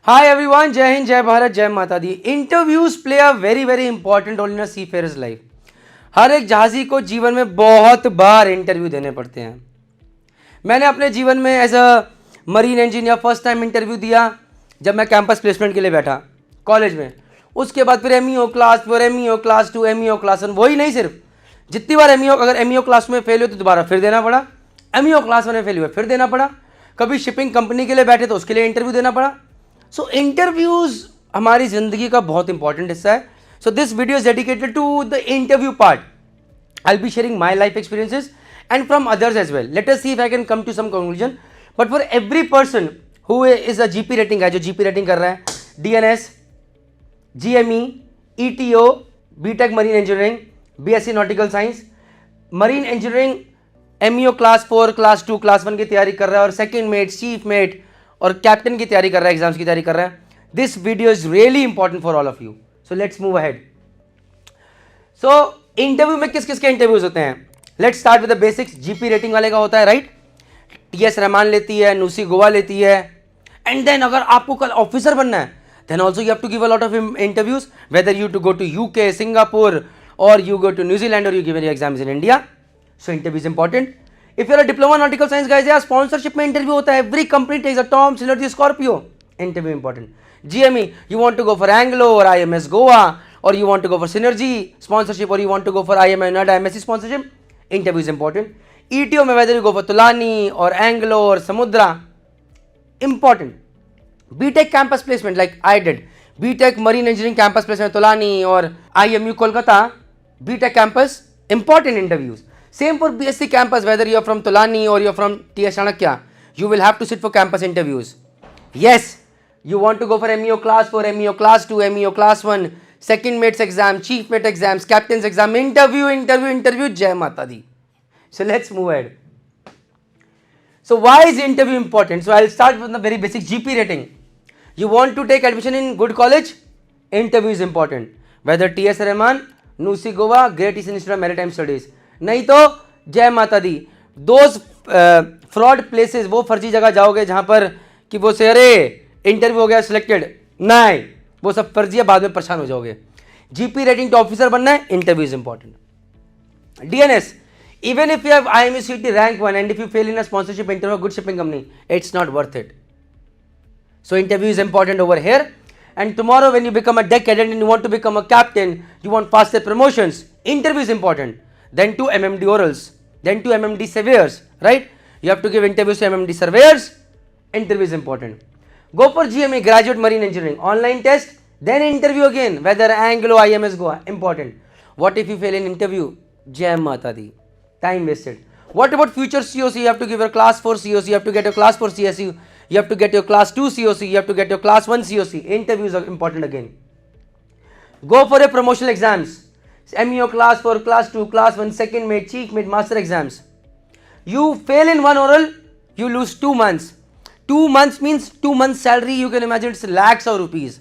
Hi everyone, Jai Hind, Jai Bharat, Jai Mata Di. Interviews play a very important role in a seafarer's life. हर एक जहाजी को जीवन में बहुत बार interview देने पड़ते हैं. मैंने अपने जीवन में as a marine engineer first time interview दिया जब मैं कैंपस प्लेसमेंट के लिए बैठा कॉलेज में. उसके बाद फिर एमईओ क्लास, फिर एमईओ क्लास 2, एमईओ क्लास 1. वही नहीं, सिर्फ जितनी बार अगर एमईओ क्लास में फेल हुए तो दोबारा फिर देना पड़ा. एमईओ क्लास 1 में फेल हुए फिर देना पड़ा. कभी शिपिंग कंपनी के लिए बैठे तो उसके लिए इंटरव्यू देना पड़ा. सो इंटरव्यूज हमारी जिंदगी का बहुत इंपॉर्टेंट हिस्सा है. So this video is dedicated to the interview part. I will be sharing my life experiences and from others as well. Let us see if I can come to some conclusion. But for every person who is a GP rating guy, जो GP rating कर रहा है, DNS, GME, ETO, BTech Marine Engineering, BSc Nautical Science, Marine Engineering, MEO Class 4, Class 2, Class 1 की तैयारी कर रहा है और सेकेंड मेट, चीफ मेट और कैप्टन की तैयारी कर रहा है, एग्जाम्स की तैयारी कर रहा है. This video is really important for all of you. So let's move ahead. So interview में किस किस के इंटरव्यूज होते हैं? Let's start with the basics. GP rating वाले का होता है, राइट? टीएस रहमान लेती है, नुसी गोवा लेती है. एंड देन अगर आपको कल ऑफिसर बनना है then also you have to give a lot of interviews, whether you to go to UK, Singapore और यू गो टू न्यूजीलैंड और you give your exams in India. So interview is important. If you are a diploma nautical science guys, या sponsorship में interview होता है. Every company takes a Tom, Synergy, Scorpio. Interview important. GME, you want to go for Anglo और IMS Goa, और you want to go for synergy sponsorship, or you want to go for IMI NADA MSc sponsorship, interview is important. ETO में whether you go for Tulani or Anglo or Samudra, important. BTech campus placement like I did, BTech Marine Engineering campus placement Tulani or IMU Kolkata, BTech campus, important interviews. Same for BSc campus, whether you are from Tulani or you are from TS Chanakya, you will have to sit for campus interviews. Yes, you want to go for MEO class 4, MEO class 2, MEO class 1, second mates exam, chief mate exams, captain's exam, interview, Jai Mata Di. So let's move ahead. So why is interview important? So I'll start with the very basic GP rating. You want to take admission in good college? Interview is important. Whether TS Rahman, Nusi Goa, Great Eastern Institute of Maritime Studies. नहीं तो जय माता दी. Those fraud places, वो फर्जी जगह जाओगे जहाँ पर कि वो से अरे इंटरव्यू हो गया सिलेक्टेड, नहीं, वो सब फर्जी है, बाद में परेशान हो जाओगे. जीपी रेटिंग तो ऑफिसर बनना है, interview is important. DNS, even if you have IMUCT rank 1 and if you fail in a sponsorship interview good shipping company, it's not worth it. So interview is important over here. And tomorrow when you become a deck cadet and you want to become a captain, you want faster promotions, interview is important. Then to MMD orals, then to MMD surveyors, right? You have to give interviews to MMD surveyors, interview is important. Go for GME, graduate marine engineering, online test, then interview again, whether Anglo, IMS Goa, important. What if you fail in interview? Jai Mata Di, time wasted. What about future COC? You have to give your class 4 COC, you have to get your class 4 CSU, you have to get your class 2 COC, you have to get your class 1 COC. Interviews are important again. Go for your promotional exams. MEO class 4, class 2, class 1, second mate, chief mate, master exams. You fail in one oral, you lose 2 months. 2 months means 2 months salary. You can imagine it's lakhs of rupees.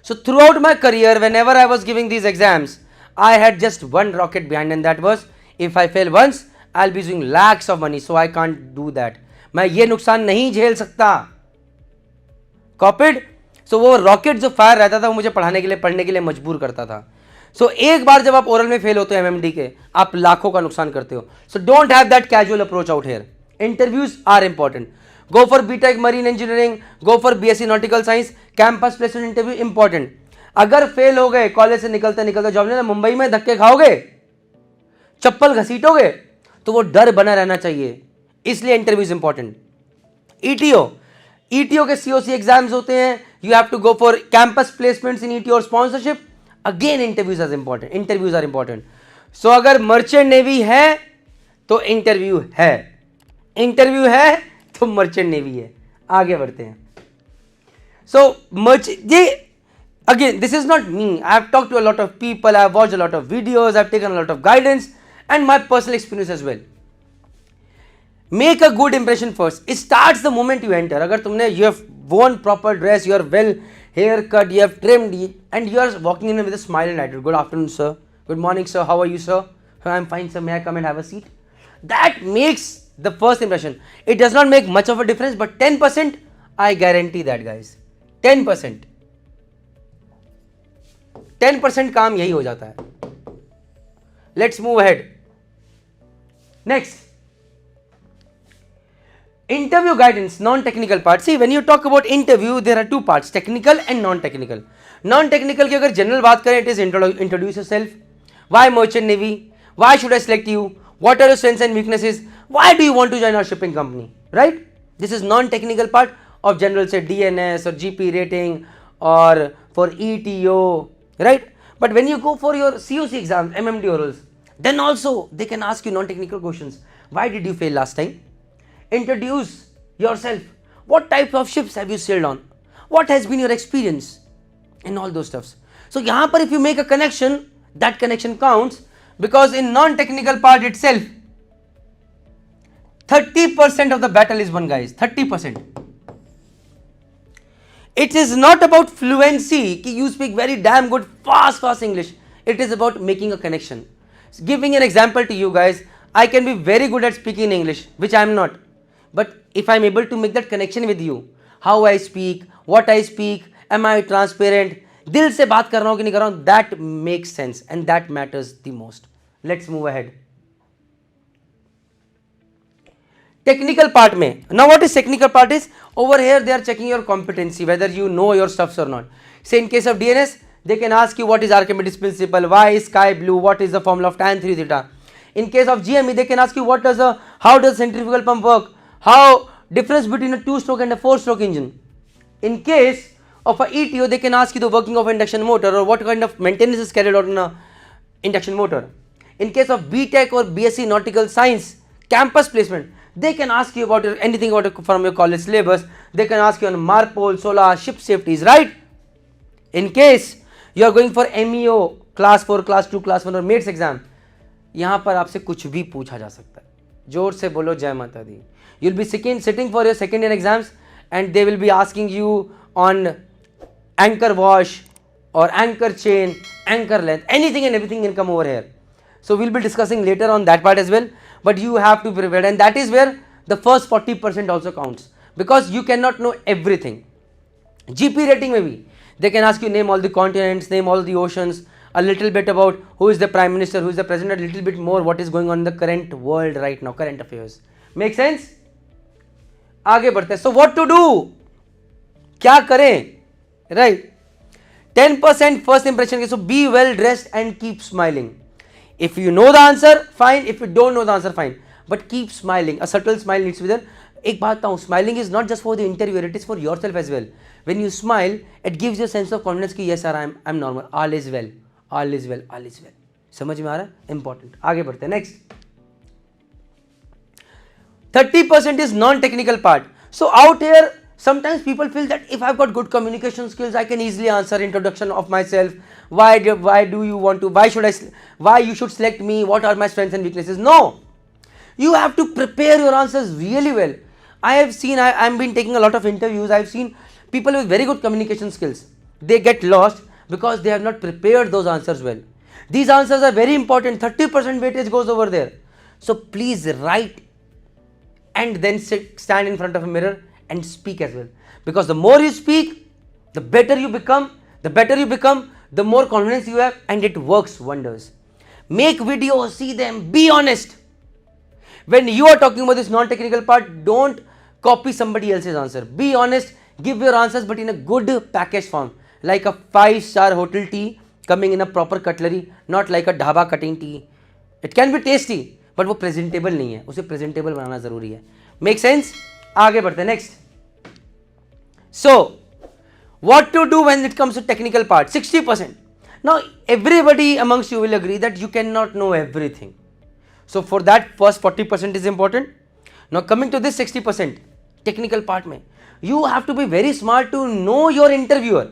So throughout my career, whenever I was giving these exams, I had just one rocket behind, and that was if I fail once, I'll be losing lakhs of money. So I can't do that. मैं ये नुकसान नहीं झेल सकता. कॉपिड. सो वो rocket जो fire रहता था वो मुझे पढ़ने के लिए मजबूर करता था. सो एक बार जब आप ओरल में फेल होते हो MMD के, आप लाखों का नुकसान करते हो. So don't have that casual approach out here. Interviews are important. Go for BTech Marine Engineering, go for BSc Nautical Science, campus placement interview important. अगर फेल हो गए कॉलेज से निकलते निकलते जॉब लेना, मुंबई में धक्के खाओगे, चप्पल घसीटोगे, तो वो डर बना रहना चाहिए. इसलिए इंटरव्यू इज इंपॉर्टेंट. ETO के COC एग्जाम्स होते हैं. You have to go for campus placements in ETO और sponsorship. Again interviews are important. So अगर मर्चेंट नेवी है तो इंटरव्यू है तो मर्चेंट नेवी है. आगे बढ़ते हैं. सो ये again this is not me. I have talked to a lot of people, I have watched a lot of videos, I have taken a lot of guidance and my personal experience as well. Make a good impression first. It starts the moment you enter. अगर तुमने you have worn proper dress, you are well hair cut, you have trimmed, and you are walking in with a smile and attitude. Good afternoon, sir. Good morning, sir. How are you, sir? I'm fine, sir. May I come and have a seat? That makes the first impression. It does not make much of a difference, but 10%, I guarantee that, guys. 10%, 10% काम यही हो जाता है. Let's move ahead. Next, interview guidance, non-technical part. See, when you talk about interview, there are two parts, technical and non-technical. Non-technical की अगर general बात करें, it is introduce yourself. Why merchant navy? Why should I select you? What are your strengths and weaknesses? Why do you want to join our shipping company? Right? This is non-technical part of general, say DNS or GP rating or for ETO, right? But when you go for your COC exam, MMD orals, then also they can ask you non-technical questions. Why did you fail last time? Introduce yourself. What type of ships have you sailed on? What has been your experience? And all those stuffs. So यहाँ पर if you make a connection, that connection counts, because in non-technical part itself, 30% of the battle is won, guys. 30%. It is not about fluency, कि you speak very damn good, fast English. It is about making a connection. Giving an example to you guys, I can be very good at speaking English, which I am not. But if I am able to make that connection with you, how I speak, what I speak, am I transparent, दिल से बात कर रहा हूँ कि नहीं कर रहा हूँ, that makes sense and that matters the most. Let's move ahead. Technical part में, now what is technical part is, over here they are checking your competency, whether you know your stuffs or not. Say in case of DNS, they can ask you what is Archimedes principle, why is sky blue, what is the formula of tan 3 theta. In case of GME, they can ask you how does centrifugal pump work, how difference between a 2-stroke and a 4-stroke engine. In case of a ETO, they can ask you the working of induction motor or what kind of maintenance is carried out in a induction motor. In case of BTech or BSc Nautical Science campus placement, they can ask you about anything from your college syllabus. They can ask you on MARPOL, SOLA, ship safeties, right? In case you are going for MEO class 4, class 2, class 1 or mates exam, यहाँ पर आपसे कुछ भी पूछा जा सकता है. जोर से बोलो जय माता दी. You'll be sitting for your second year exams and they will be asking you on anchor wash or anchor chain, anchor length, anything and everything can come over here. So we'll be discussing later on that part as well, but you have to prepare, and that is where the first 40% also counts, because you cannot know everything. GP rating maybe, they can ask you name all the continents, name all the oceans, a little bit about who is the prime minister, who is the president, a little bit more what is going on in the current world right now, current affairs. Make sense? आगे बढ़ते हैं. So what to do? क्या करें? Right? 10% first impression. So be well dressed and keep smiling. If you know the answer, fine. If you don't know the answer, fine. But keep smiling. A subtle smile needs to be there. एक बात बताऊं, smiling is not just for the interviewer, it is for yourself as well. When you smile, it gives you a sense of confidence कि yes sir, I'm normal, all is well, all is well, all is well. समझ में आ रहा है? Important. आगे बढ़ते हैं. Next, 30% is non-technical part. So out here, sometimes people feel that if I've got good communication skills, I can easily answer introduction of myself. Why do you want to? Why you should select me? What are my strengths and weaknesses? No, you have to prepare your answers really well. I have seen, I've been taking a lot of interviews. I've seen people with very good communication skills. They get lost because they have not prepared those answers well. These answers are very important. 30% weightage goes over there. So please write and then stand in front of a mirror and speak as well. Because the more you speak, the better you become. The more confidence you have, and it works wonders. Make videos, see them, be honest. When you are talking about this non-technical part, don't copy somebody else's answer. Be honest, give your answers, but in a good package form, like a 5-star hotel tea coming in a proper cutlery, not like a dhaba cutting tea. It can be tasty, but वो presentable नहीं है. उसे presentable बनाना ज़रूरी है. Make sense? आगे बढ़ते हैं. Next. So, what to do when it comes to technical part? 60%. Now, everybody amongst you will agree that you cannot know everything. So, for that, first 40% is important. Now, coming to this 60% technical part, mein, you have to be very smart to know your interviewer.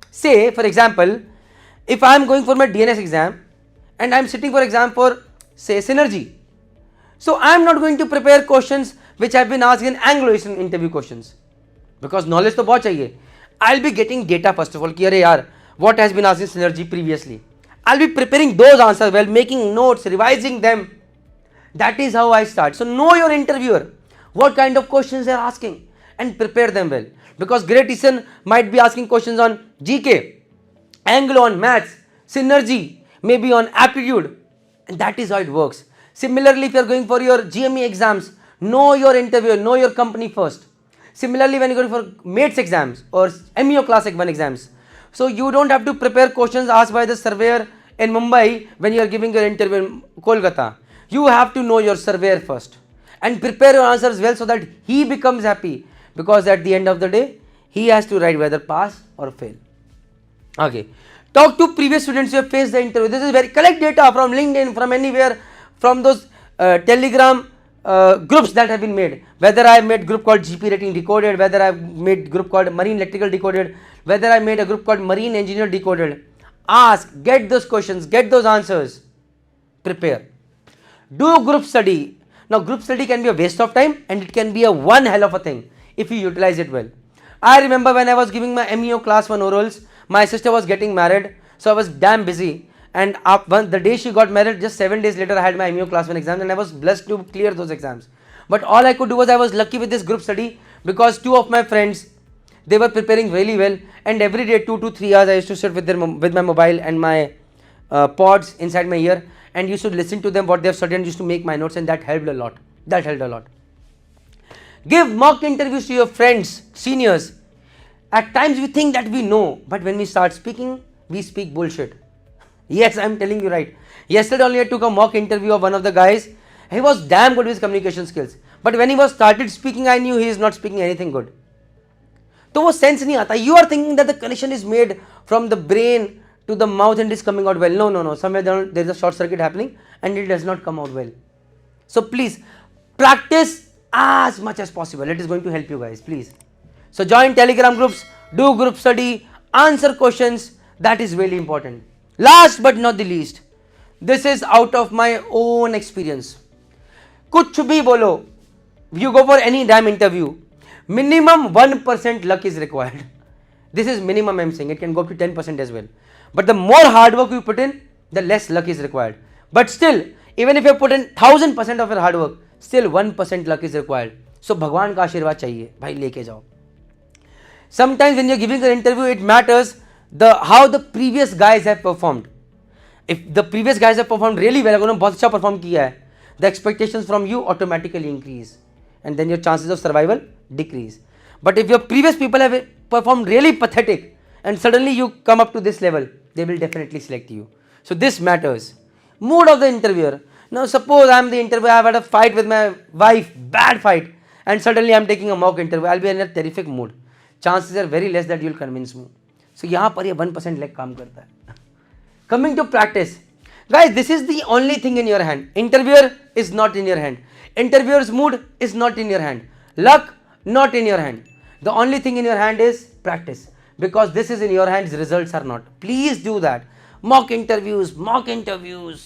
Say, for example, if I am going for my DNS exam and I am sitting for exam for, say, synergy. So, I am not going to prepare questions which have been asked in Anglo-Asian interview questions, because knowledge तो बहुत चाहिए. I'll be getting data first of all कि अरे यार what has been asked in synergy previously. I'll be preparing those answers well, making notes, revising them. That is how I start. So know your interviewer, what kind of questions they are asking, and prepare them well. because gradation might be asking questions on GK, Anglo on maths, synergy, maybe on aptitude, and that is how it works. Similarly, if you are going for your GME exams, know your interviewer, know your company first. Similarly, when you are going for mates exams or MEO Classic 1 exams, so you don't have to prepare questions asked by the surveyor in Mumbai when you are giving your interview in Kolkata. You have to know your surveyor first and prepare your answers well so that he becomes happy, because at the end of the day, he has to write whether pass or fail. Okay. Talk to previous students who have faced the interview. This is very, collect data from LinkedIn, from anywhere, from those Telegram groups that have been made. Whether I made group called GP Rating Decoded, whether I made group called Marine Electrical Decoded, whether I made a group called Marine Engineer Decoded. Ask, get those questions, get those answers, prepare. Do group study. Now group study can be a waste of time and it can be a one hell of a thing if you utilize it well. I remember when I was giving my MEO class 1 orals, my sister was getting married, so I was damn busy, and the day she got married, just 7 days later I had my MEO class 1 exams and I was blessed to clear those exams. But all I could do was, I was lucky with this group study because 2 of my friends, they were preparing really well, and every day 2 to 3 hours I used to sit with my mobile and my pods inside my ear and used to listen to them what they have studied and used to make my notes, and that helped a lot. That helped a lot. Give mock interviews to your friends, seniors. At times we think that we know, but when we start speaking, we speak bullshit. Yes, I am telling you right. Yesterday only I took a mock interview of one of the guys. He was damn good with his communication skills, but when he was started speaking, I knew he is not speaking anything good. तो वो sense नहीं आता. You are thinking that the connection is made from the brain to the mouth and it is coming out well. No. Somewhere there is a short circuit happening and it does not come out well. So please practice as much as possible. It is going to help you guys, please. So join Telegram groups, do group study, answer questions. That is really important. Last but not the least, this is out of my own experience. कुछ भी बोलो, you go for any damn interview, minimum 1% luck is required. This is minimum I am saying. It can go up to 10% as well. But the more hard work you put in, the less luck is required. But still, even if you put in 1000% of your hard work, still 1% luck is required. So भगवान का आशीर्वाद चाहिए, भाई लेके जाओ. Sometimes when you are giving an interview, it matters how the previous guys have performed. If the previous guys have performed really well, अगर उन्होंने बहुत अच्छा perform किया है, the expectations from you automatically increase, and then your chances of survival decrease. But if your previous people have performed really pathetic and suddenly you come up to this level, they will definitely select you. So this matters. Mood of the interviewer. Now suppose I am the interviewer, I have had a fight with my wife, bad fight, and suddenly I am taking a mock interview, I will be in a terrific mood. Chances are very less that you will convince me. So यहाँ पर ये 1% leg काम करता है. Coming to practice. Guys, this is the only thing in your hand. Interviewer is not in your hand. Interviewer's mood is not in your hand. Luck not in your hand. The only thing in your hand is practice, because this is in your hands, results are not. Please do that. Mock interviews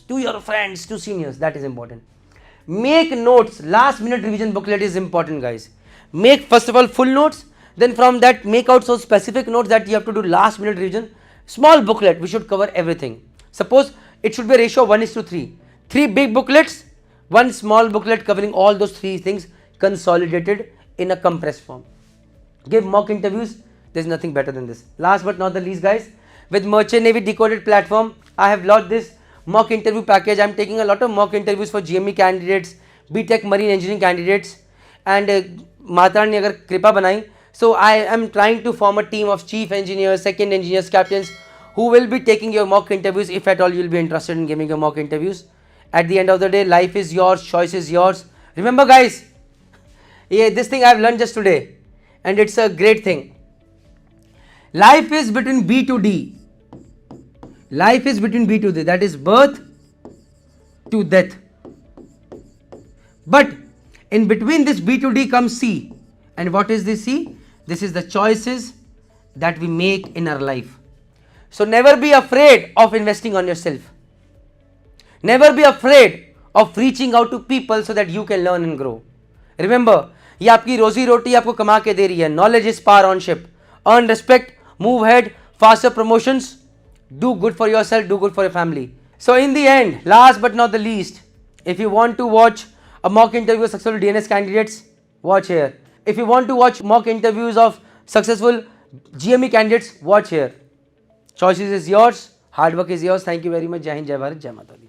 to your friends, to seniors. That is important. Make notes. Last minute revision booklet is important, guys. Make first of all full notes. Then from that, make out so specific notes that you have to do last minute revision. Small booklet, we should cover everything. Suppose it should be a ratio of 1:3. 3 big booklets, 1 small booklet covering all those 3 things consolidated in a compressed form. Give mock interviews. There is nothing better than this. Last but not the least, guys, with Merchant Navy Decoded platform, I have launched this mock interview package. I am taking a lot of mock interviews for GME candidates, BTech Marine Engineering candidates, and Mata ne agar kripa banai. So I am trying to form a team of chief engineers, second engineers, captains who will be taking your mock interviews if at all you will be interested in giving your mock interviews. At the end of the day, life is yours, choice is yours. Remember, guys, this thing I have learned just today, and it's a great thing. Life is between B to D. Life is between B to D. That is birth to death. But in between this B to D comes C. And what is this C? This is the choices that we make in our life. So never be afraid of investing on yourself. Never be afraid of reaching out to people so that you can learn and grow. Remember, ये आपकी रोजी रोटी आपको कमा के दे रही है. Knowledge is power on ship. Earn respect, move ahead, faster promotions, do good for yourself, do good for your family. So in the end, last but not the least, if you want to watch a mock interview of successful DNS candidates, watch here. If you want to watch mock interviews of Successful GME candidates, watch here. Choices is yours, hard work is yours. Thank you very much. Jai Hind, Jai Bharat, Jai Mata Di.